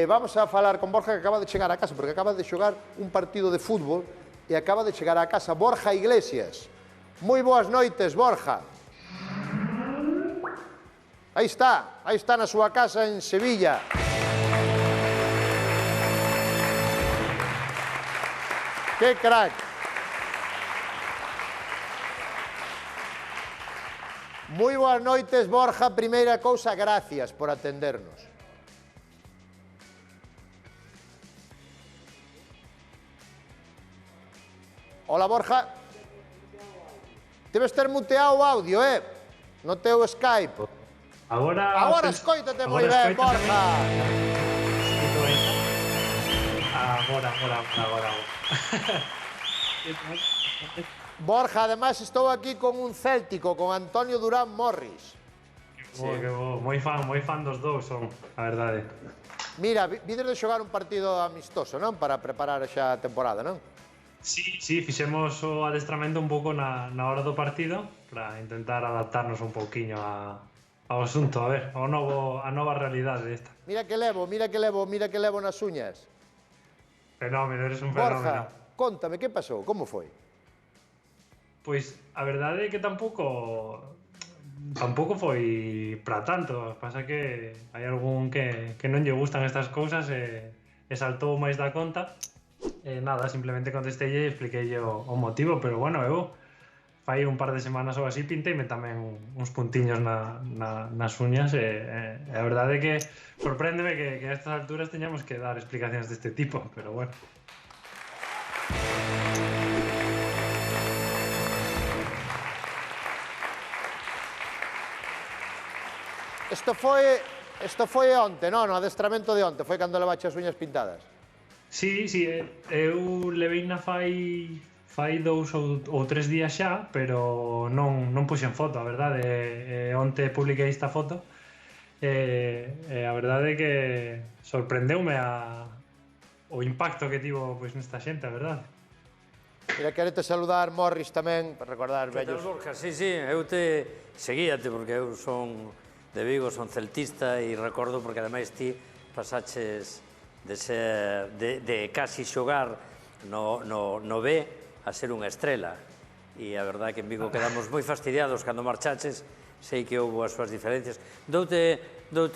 Vamos a falar con Borja, que acaba de chegar a casa, porque acaba de xogar un partido de fútbol e acaba de chegar a casa Borja Iglesias. Moi boas noites, Borja. Aí está na súa casa en Sevilla. Que crack. Moi boas noites, Borja. Primeira cousa, gracias por atendernos. Hola, Borja. Debes ter muteado o audio, no teu Skype. Agora escoítate moi ben, Borja. Agora. Borja, además estou aquí con un céltico, con Antonio Durán Morris. Que bo, moi fan dos dous son, a verdade. Mira, vides de xogar un partido amistoso, non? Para preparar xa a temporada, non? Sí, fixemos o adestramento un pouco na hora do partido para intentar adaptarnos un pouquiño ao asunto, a ver, a nova realidade esta. Mira que levo nas uñas. Fenómeno, eres un fenómeno. Borja, contame, que pasou? Como foi? Pois a verdade é que tampouco foi para tanto. Pasa que hai algún que non lle gustan estas cousas e saltou máis da conta. Nada, simplemente contestei e expliquei o motivo, pero bueno, eu fai un par de semanas ou así pinteime tamén uns puntiños nas uñas e a verdade é que sorpréndeme que a estas alturas teñamos que dar explicacións deste tipo, pero bueno. Isto foi onte, non? No adestramento de onte, foi cando levaxe as uñas pintadas. Sí, eu leveina fai 2 ou 3 días xa, pero non puxen foto, a verdade. Onte publiquei esta foto e a verdade é que sorprendeume o impacto que tivo nesta xente, a verdade. Mira, querete saludar Morris tamén, para recordar vellos. Borja, sí, eu te seguíate, porque eu son de Vigo, son celtista e recordo porque ademais ti pasaches de casi xogar no B a ser unha estrela e a verdade que en Vigo quedamos moi fastidiados cando marchaches, sei que houve as súas diferencias. Doute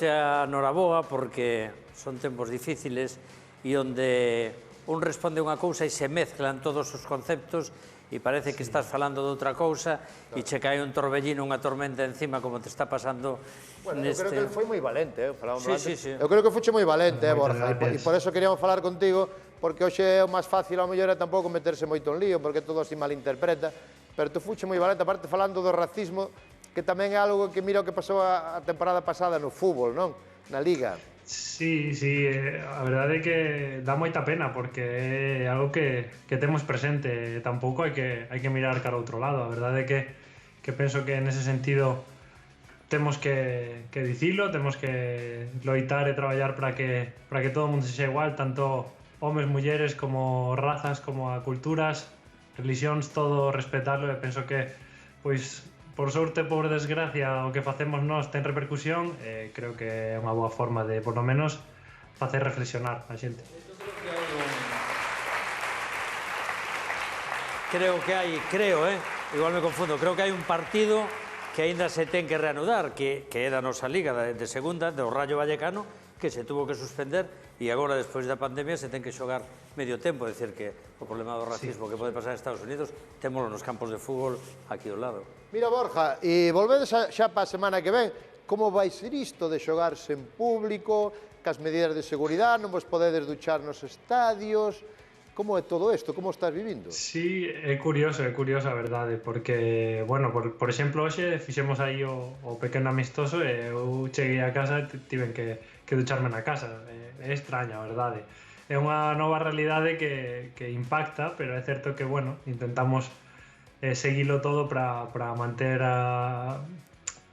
a noraboa porque son tempos difíciles e onde un responde unha cousa e se mezclan todos os conceptos e parece que estás falando de outra cousa e che cae un torbellino, unha tormenta encima como te está pasando neste... Eu creo que ele foi moi valente, Sí. Eu creo que fuche moi valente, Borja, e por eso queríamos falar contigo, porque hoxe é o máis fácil ao mellor é tampouco meterse moito en lío, porque todo así malinterpreta, pero tu fuche moi valente, aparte falando do racismo, que tamén é algo que mira o que pasou a temporada pasada no fútbol, non? Na Liga. Sí, a verdade é que dá moita pena porque é algo que temos presente, tampouco hai que mirar cara ao outro lado. A verdade é que penso que nese sentido temos que dicilo, temos que loitar e traballar para que todo o mundo sexa igual, tanto homes, mulleres, como razas, como a culturas, religións, todo respetarlo, e penso que, pois, por sorte, por desgracia, o que facemos nós ten repercusión e creo que é unha boa forma de, por lo menos, facer reflexionar a xente. Igual me confundo, creo que hai un partido que aínda se ten que reanudar, que é da nosa liga de segunda, do Rayo Vallecano, que se tuvo que suspender e agora, despois da pandemia, se ten que xogar medio tempo, é dicir que o problema do racismo que pode pasar en Estados Unidos témolo nos campos de fútbol aquí ao lado. Mira, Borja, e volvedes xa para a semana que ven, como vai ser isto de xogarse en público, cas medidas de seguridade, non vos podedes duchar nos estadios, como é todo isto, como estás vivindo? Sí, é curioso a verdade, porque, bueno, por exemplo, hoxe fixemos aí o pequeno amistoso e eu cheguei a casa e tiven que ducharme na casa, é extraño, a verdade. É unha nova realidade que impacta, pero é certo que, bueno, intentamos seguilo todo para manter a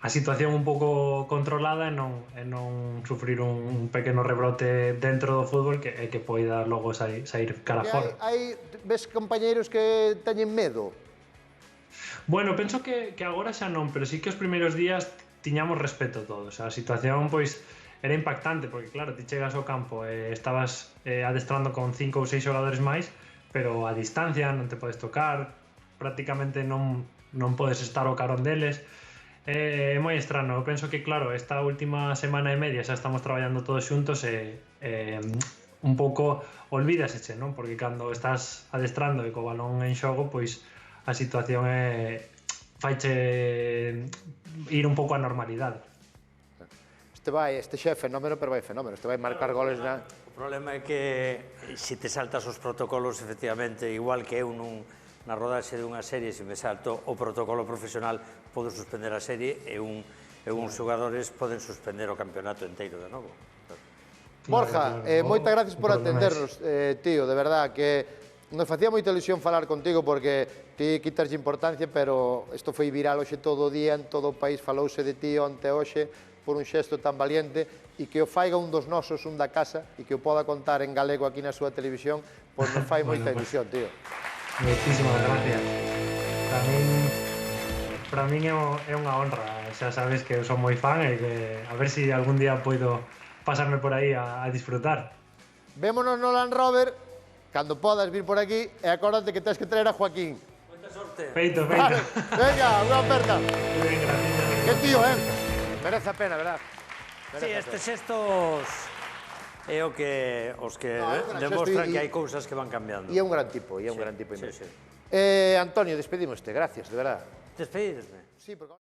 situación un pouco controlada e non sufrir un pequeno rebrote dentro do fútbol que poida logo sair cara fora. Ves compañeiros que teñen medo? Bueno, penso que agora xa non, pero sí que os primeiros días tiñamos respeto todos. A situación, pois, era impactante, porque claro, ti chegas ao campo e estabas adestrando con 5 ou 6 xogadores máis, pero a distancia non te podes tocar, prácticamente non podes estar ao carón deles. É moi estrano. Eu penso que, claro, esta última semana e media xa estamos traballando todos xuntos e un pouco olvídaseche, non? Porque cando estás adestrando e co balón en xogo, pois a situación faiche ir un pouco a normalidade. Este xa é fenómeno, pero vai fenómeno. Este vai marcar goles na... O problema é que se te saltas os protocolos, efectivamente, igual que eu na rodaxe dunha serie, se me salto o protocolo profesional, podo suspender a serie e uns xogadores poden suspender o campeonato inteiro de novo. Borja, moitas gracias por atendernos, tío, de verdad, que nos facía moita ilusión falar contigo porque ti quitarlle importancia, pero isto foi viral hoxe todo o día, en todo o país falouse de ti onte hoxe por un xesto tan valiente e que o faiga un dos nosos, un da casa, e que o poda contar en galego aquí na súa televisión, pois nos fai moita ilusión, tío. Moitísimas gracias. Para min é unha honra, xa sabes que eu son moi fan e que a ver se algún día poido pasarme por aí a disfrutar. Vémonos no Land Rover, cando podas vir por aquí, e acórdate que tens que traer a Joaquín. Moita sorte. Feito. Vale, venga, unha aperta. Ben, gracias. Que tío, merece a pena, verdad? Sí, estes xestos é os que demostran que hai cousas que van cambiando. E é un gran tipo, e é un gran tipo. Sí, sí. Antonio, despedimoste, gracias, de verdad. Despedidesme. Sí, porque...